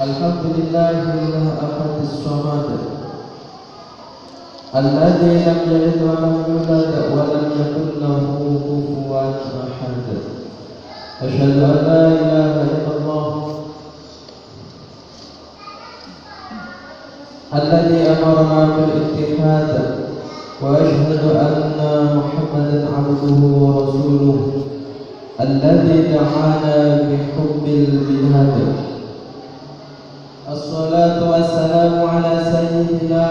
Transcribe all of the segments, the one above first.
Alhamdulillahil ahadis samad alladzi lam yalid wa lam yulad wa lam yakul lahu kufuwan ahad. Asyhadu an la ilaha illallah alladzi amarna bil ittihad wa asyhadu anna Muhammadan abduhu wa rasuluhu alladzi da'ana bi hubbil bilad. Assalatu wassalamu ala sayyidina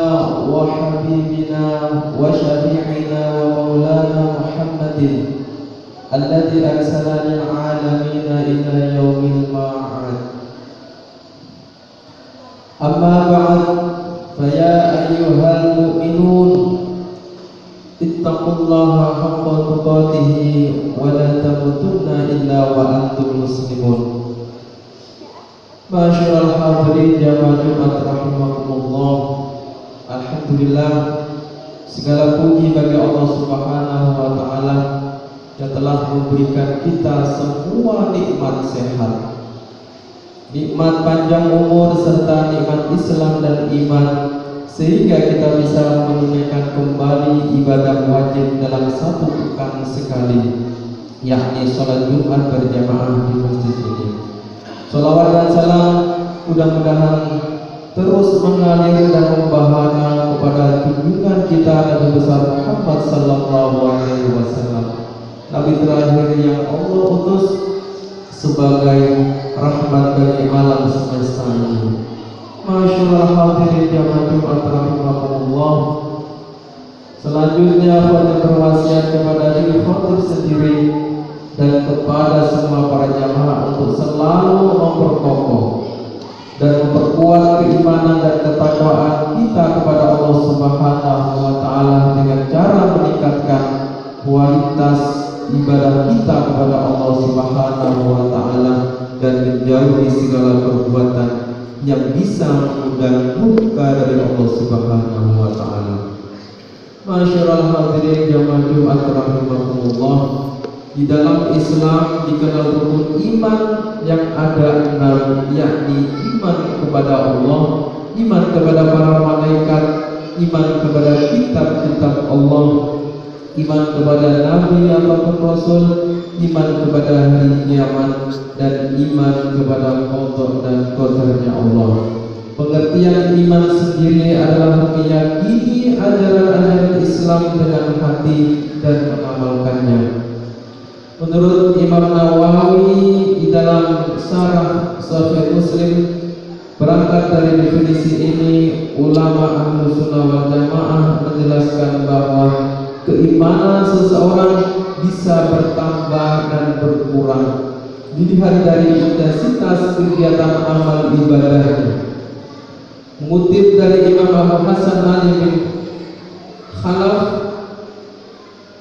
wa habibina wa syafi'ina wa maulana Muhammadin alladzi arsala lil alamina ila yaumil ma'ad. Amma ba'd, fa ya ayyuhal mu'minun ittaqullaha haqqa tuqatih wa la tamutunna illa wa antum muslimun. Masyaallah hadirin jamaah Jumat rahimakumullah. Alhamdulillah, segala puji bagi Allah Subhanahu wa taala yang telah memberikan kita semua nikmat sehat, nikmat panjang umur serta nikmat Islam dan iman, sehingga kita bisa menunaikan kembali ibadah wajib dalam satu pekan sekali, yakni sholat Jumat berjamaah di masjid ini. Salawat dan salam mudah-mudahan terus mengalir dan membahana kepada junjungan kita Nabi besar Muhammad sallallahu alaihi wasallam, Nabi terakhir yang Allah utus sebagai rahmat bagi alam semesta ini. Masyaallah hadirin jamaah Jumat rahimakumullah. Selanjutnya pada berwasiat kepada diri khatib sendiri dan kepada semua para jamaah untuk selalu memperkokoh dan memperkuat keimanan dan ketakwaan kita kepada Allah Subhanahu wa taala dengan cara meningkatkan kualitas ibadah kita kepada Allah Subhanahu wa taala dan menjauhi segala perbuatan yang bisa mengundang murka dari Allah Subhanahu wa taala. Masyaallah hadirin jamaah Jumat rahimakumullah. Di dalam Islam dikenal rukun iman yang ada 6, yakni iman kepada Allah, iman kepada para malaikat, iman kepada kitab-kitab Allah, iman kepada nabi ataupun rasul, iman kepada hari kiamat, dan iman kepada qada dan qadarnya Allah. Pengertian iman sendiri adalah meyakini ajaran-ajaran Islam dengan hati dan mengamalkannya. Menurut Imam Nawawi di dalam Syarah Sahih Muslim, berangkat dari definisi ini, ulama Ahlus Sunnah wal Jamaah menjelaskan bahwa keimanan seseorang bisa bertambah dan berkurang dilihat dari intensitas kegiatan amal ibadahnya. Mengutip dari Imam Abu Hasan Ali bin Khalaf,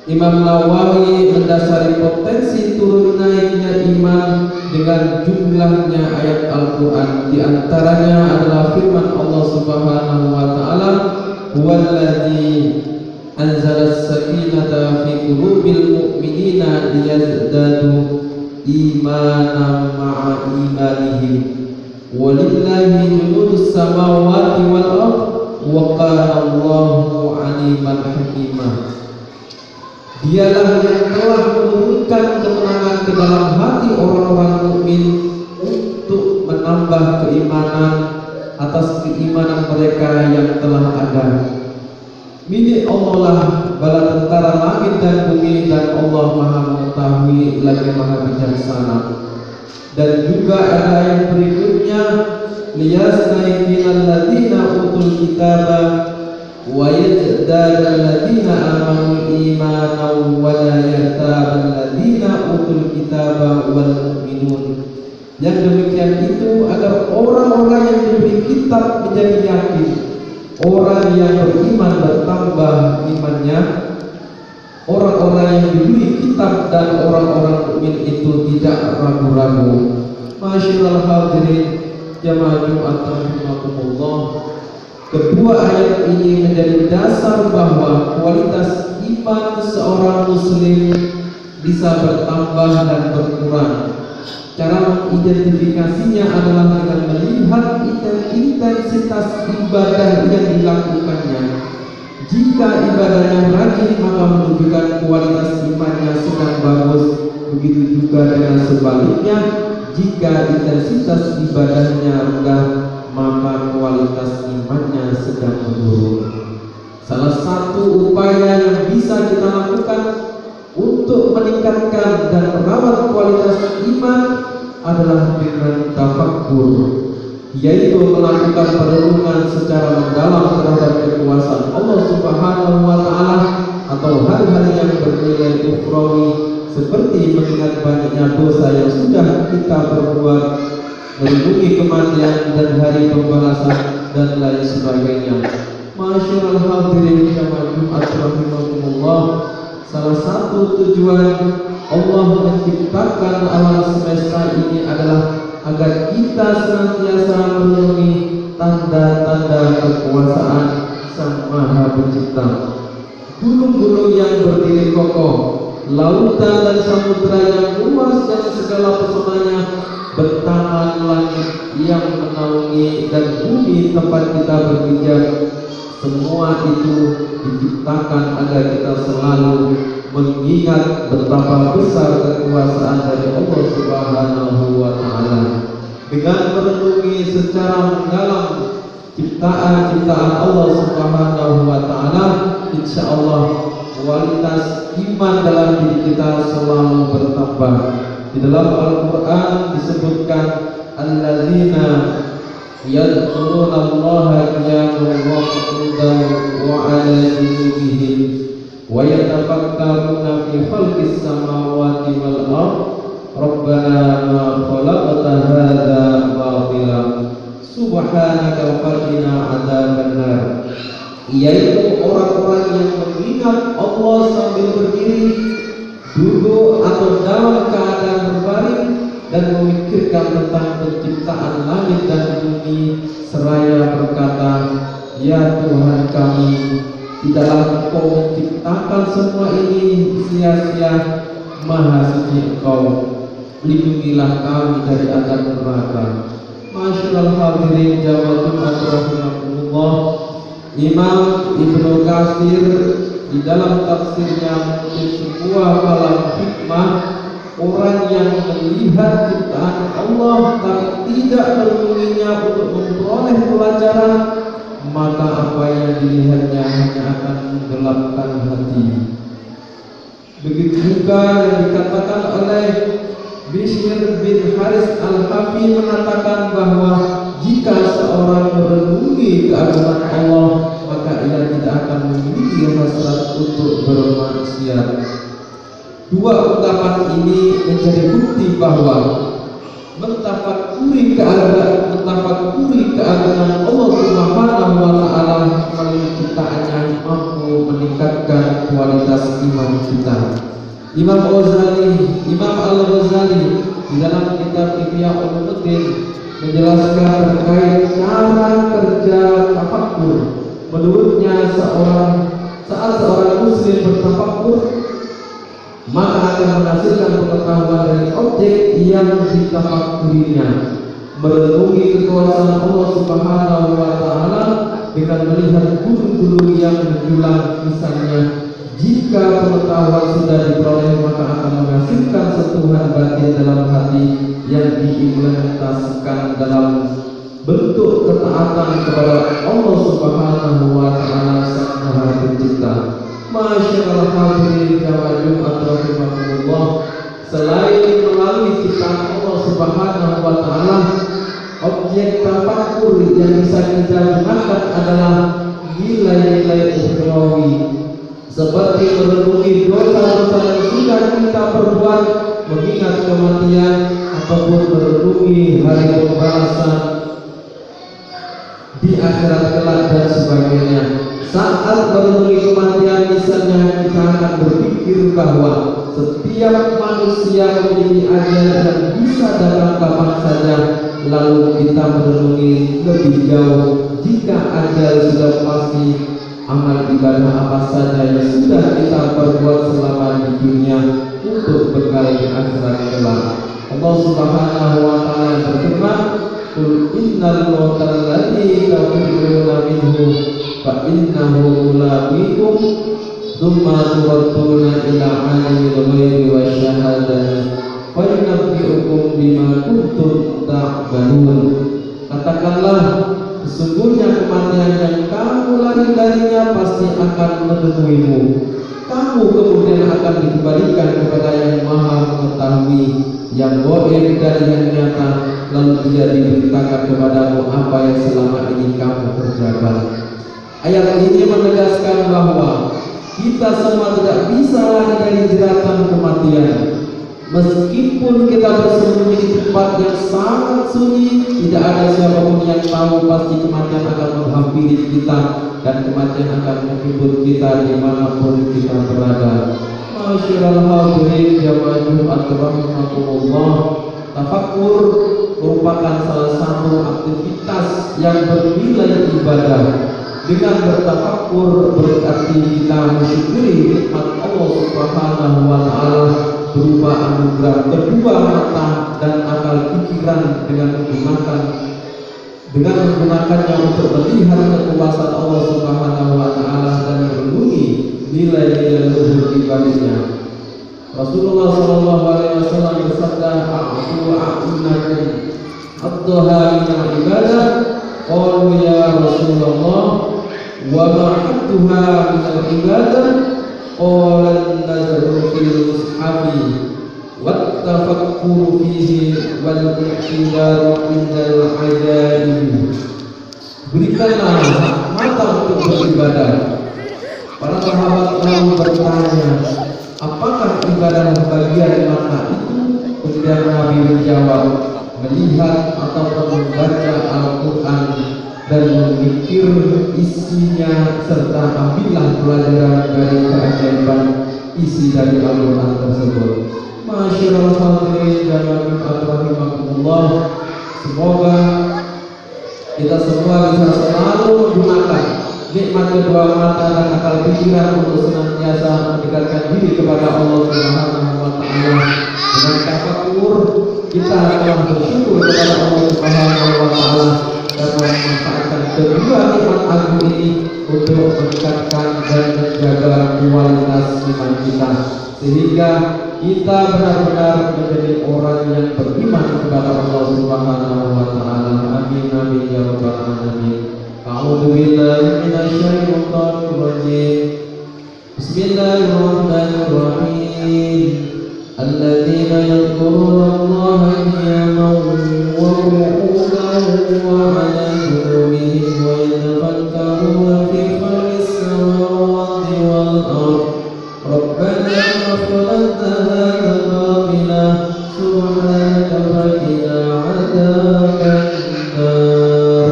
Imam Nawawi mendasari potensi turun naiknya iman dengan jumlahnya ayat Al-Quran. Di antaranya adalah firman Allah Subhanahu wa taala, "Huwallazi anzala as-sakinata fi qulubil mu'minina liyazdadu imanan ma'a imanihim walillahi junudus samawati wal ardh wa kana Allahu 'aliman hakima." Dialah yang telah menurunkan kemenangan ke dalam hati orang-orang mukmin untuk menambah keimanan atas keimanan mereka yang telah ada. Milik Allah lah bala tentara langit dan bumi, dan Allah Maha mengetahui lagi Maha bijaksana. Dan juga ada yang berikutnya, liyastayqinal ladzina utul kitaba wa yazdadal ladzina amanu imanan wa la yartabal ladzina utul kitaba wal mu'minun. Yang demikian itu agar orang-orang yang diberi kitab menjadi yakin, orang yang beriman bertambah imannya, orang-orang yang diberi kitab dan orang-orang mukmin itu tidak ragu-ragu. Masyaallah hadirin jamaah Jumat rahimakumullah. Kedua ayat ini menjadi dasar bahwa kualitas iman seorang muslim bisa bertambah dan berkurang. Cara mengidentifikasinya adalah dengan melihat melihat intensitas ibadah yang dilakukannya. Jika ibadahnya rajin, maka menunjukkan kualitas imannya sedang bagus. Begitu juga dengan sebaliknya, jika intensitas ibadahnya rendah, maka kualitas imannya sedang menurun. Salah satu upaya yang bisa kita lakukan untuk meningkatkan dan merawat kualitas iman adalah dengan tafakkur, yaitu melakukan perenungan secara mendalam terhadap kekuasaan Allah Subhanahu wa Ta'ala atau hal-hal yang bernilai ukhrawi, seperti mengingat banyaknya dosa yang sudah kita perbuat, merenungi kematian dan hari pembalasan, dan lain sebagainya. Masyaallah hadirin jamaah Jumat rahimakumullah, salah satu tujuan Allah menciptakan alam semesta ini adalah agar kita senantiasa merenungi tanda-tanda kekuasaan Sang Maha Pencipta. Gunung-gunung yang berdiri kokoh, lautan dan samudra yang luas dan segala pesonanya, bentaran langit yang menaungi dan bumi tempat kita berpijak, semua itu diciptakan agar kita selalu mengingat betapa besar kekuasaan dari Allah Subhanahu wa Ta'ala. Dengan merenungi secara mendalam ciptaan-ciptaan Allah Subhanahu wa Ta'ala, insya Allah kualitas iman dalam diri kita selalu bertambah. Di dalam Al-Quran disebutkan alladzina yadhkuruna Allaha qiyaman wa qu'udan wa 'ala junubihim wa yatafakkaruna fi khalqis samawati wal ardh rabbana ma khalaqta hadza batila subhanaka faqina 'adzabannar. Yaitu orang-orang yang mengingat Allah sambil berdiri, duduk atau dalam keadaan berbaring, dan memikirkan tentang penciptaan langit dan bumi, seraya berkata, ya Tuhan kami, tidaklah Engkau menciptakan semua ini sia-sia, Maha suci Engkau, lindungilah kami dari azab neraka. Masyaallah hadirin jamaah Jumat rahimakumullah, Imam Ibnu Katsir di dalam tafsirnya mengutip sebuah kalam hikmah, orang yang melihat ciptaan Allah tapi tidak merenunginya untuk memperoleh pelajaran, maka apa yang dilihatnya hanya akan menggelapkan hati. Begitu juga yang dikatakan oleh Bishr bin Haris Al-Hafi, mengatakan bahwa jika seorang merenungi keagungan Allah, maka ia tidak akan memiliki hasrat untuk bermaksiat. Dua ungkapan ini menjadi bukti bahwa mentafakuri keagungan Allah Subhanahu wa Ta'ala melalui ciptaannya mampu meningkatkan kualitas iman kita. Imam Al-Ghazali di dalam kitab Ihya Ulumuddin menjelaskan terkait cara kerja tafakkur. Menurutnya saat seorang muslim bertafakkur, maka akan menghasilkan pengetahuan dari objek yang ditafakurinya. Merenungi kekuasaan Allah Subhanahu wa Ta'ala dengan melihat gunung-gunung yang menjulang, misalnya, jika pengetahuan sudah diperoleh, maka akan menghasilkan sentuhan batin dalam hati yang diimplementasikan dalam bentuk ketaatan kepada Allah Subhanahu wa Ta'ala Sang Maha Pencipta. Masyaallah hadirin jamaah Jumat rahimakumullah, selain melalui ciptaan Allah Subhanahu wa Ta'ala, objek tafakkur yang bisa kita gunakan adalah nilai-nilai ukhrawi, seperti merenungi dosa-dosa yang sudah kita perbuat, mengingat kematian, ataupun merenungi hari pembalasan di akhirat kelak dan sebagainya. Saat merenungi kematian misalnya, kita akan berpikir bahwa setiap manusia memiliki ajal dan bisa datang kapan saja. Lalu kita merenungi lebih jauh, jika ajal sudah pasti, amal ibadah apa saja yang sudah kita perbuat selama di dunia untuk bekal di akhirat kelak. Allah Subhanahu wa Ta'ala berfirman, Qul innal mautal ladzi tafirruna minhu fa innahu mulaqikum tsumma turadduna ila alimil ghaibi wasyahadati fa yunabbi'ukum bima kuntum ta'malun. Katakanlah, sesungguhnya kematian yang kamu lari darinya pasti akan menemuimu. Kamu kemudian akan dikembalikan kepada yang Maha Mengetahui, yang gaib dan yang nyata, lalu Dia diberitakan kepadamu apa yang selama ini kamu kerjakan. Ayat ini menegaskan bahwa kita semua tidak bisa lari dari jeratan kematian. Meskipun kita bersembunyi di tempat yang sangat sunyi, tidak ada siapapun yang tahu, pasti kematian akan menghampiri kita dan kematian akan menjemput kita dimanapun kita berada. Masyiral hadirin jamaah Jumat rahimakumullah, tafakkur merupakan salah satu aktivitas yang bernilai ibadah. Dengan bertafakkur berarti kita mensyukuri nikmat Allah Subhanahu wa Ta'ala berupa anugerah kedua mata dan akal pikiran dengan menggunakannya untuk melihat kekuasaan Allah Subhanahu wa Ta'ala dan merenungi nilai-nilai luhur ibadahnya. Rasulullah sallallahu alaihi wasallam bersabda, "A'tu a'unakum ad-duha min ibadah." Qalu ya Rasulullah, wa ma'atuha min al-ibadah? Qala an-nazaru fil mushafi wat tafakkuru fihi wal i'tidaru indal ajaib. Berikanlah mata untuk beribadah. Para sahabat lalu bertanya, apakah ibadah bagian mata itu? Kemudian Nabi menjawab, melihat ataupun membaca Al-Quran dan memikir isinya serta ambillah pelajaran dari keajaiban isi dari Al-Quran tersebut. Masyiral hadirin jamaah rahimakumullah, semoga kita semua bisa selalu menggunakan nikmat kedua mata dan akal pikiran untuk senantiasa mendekatkan diri kepada Allah Subhanahu wa Ta'ala. Dengan tafakkur kita akan bersyukur kepada Allah Subhanahu wa Ta'ala dan memanfaatkan kedua nikmat agung ini untuk meningkatkan dan menjaga kualitas iman kita, sehingga kita benar-benar menjadi orang yang beriman kepada Allah Subhanahu wa Ta'ala. Amin amin ya rabbal alamin. A'udzu billahi minasyaitonir rajim. Bismillahirrahmanirrahim. الذين يذكرون الله قياما وقعودا وعلى جنوبهم ويتفكرون في خلق السماوات والأرض ربنا ما خلقت هذا باطلا سبحانك فقنا عذاب النار.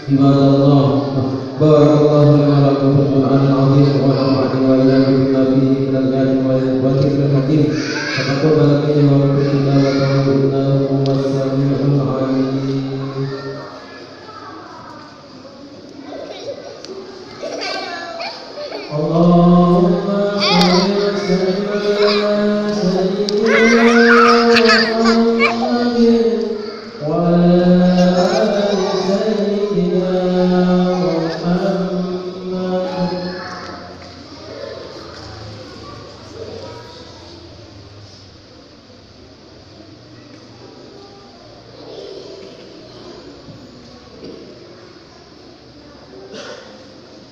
عباد الله، بارك الله لي ولكم في القرآن العظيم ونفعني وإياكم بما فيه من الآيات والذكر الحكيم. فتقبل مني ولكم تلاوته إنه هو السميع العليم. اللهم صل وسلم على سيدنا محمد وعلى آل سيدنا محمد.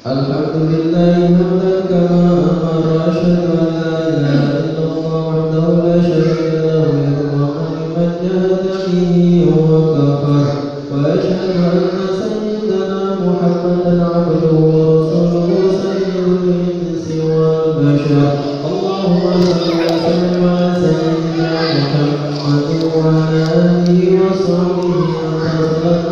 Alhamdulillah hamdan kama amara, asyhadu an la ilaha illallah wahdahu la syarika lahu irhaman liman jahada bihi wa kafar, wa asyhadu anna sayyidana Muhammadan abduhu wa rasuluhu sayyidul insi wal bashar. Allahumma salli wa sallim ala sayyidina Muhammad wa ala alihi wa sahbihi wa sallam.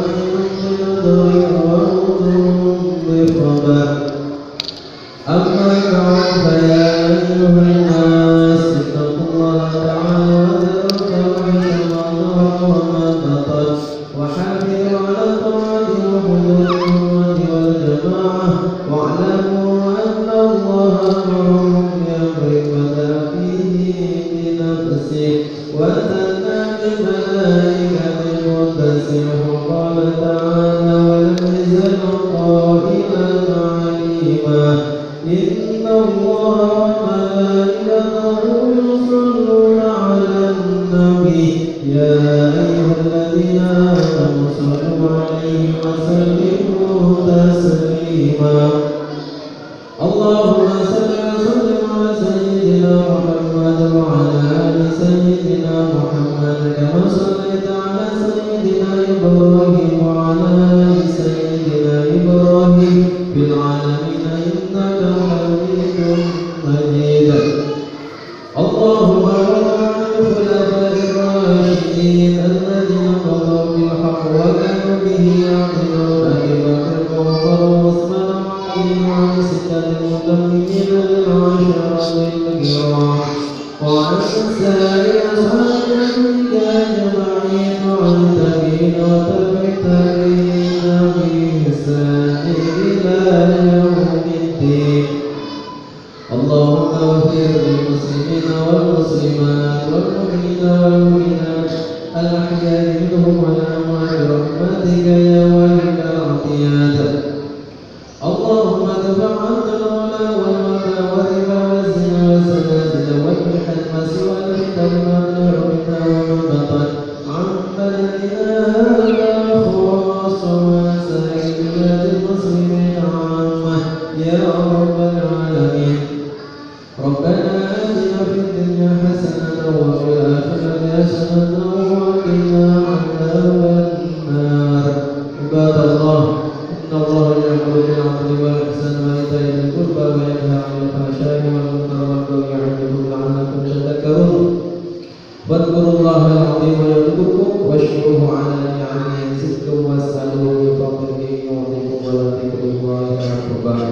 أما بعد فيا أيها الناس اتقوا الله تعالى وذروا الفواحش ما ظهر وما بطن وحافظوا على طاعة وحضور الأمة والجماعة واعلموا أن الله أمركم بأمر بدأ فيه بنفسه وثنى بملائكته وتسبح صلوا عليه وسلموا تسليما اللهم صل وسلم على سيدنا محمد وعلى آل سيدنا محمد كما صليت على سيدنا إبراهيم وعلى آل سيدنا إبراهيم في العالمين إنك حميد مجيد اللهم بارك على الخلفاء الراشدين الذين قضوا بالحق وكانوا به يعدلون أبي بكر وعمر وعثمان وعلي وعن ستة المتممين للعشرة الكرام وعن سائر أصحاب النبي أجمعين وعن تابعين وتبع التابعين بإحسان إلى يوم الدين اللهم اغفر للمسلمين والمسلمات والمؤمنين والمؤمنات الأحياء منهم والأموات برحمتك يا واحد الأعطيات اللهم ادفع عنا الولا والوباء والربا والزنا والزلازل والمحن وسوى الفتن ما ظهر منها وما بطن عن بلدنا هذا خاصة وسائر بلاد المسلمين عامة يا رب العالمين ربنا آتنا في الدنيا حسنة وفي الآخرة حسنة وقنا عذاب النار عباد الله إن الله يأمر بالعدل والإحسان وإيتاء ذي القربى وينهى عن الفحشاء والمنكر والبغي يعظكم لعلكم تذكرون واذكروا الله العظيم يذكركم واشكروه على نعمه يزدكم واسألوه من فضله يعطيكم ولذكر الله أكبر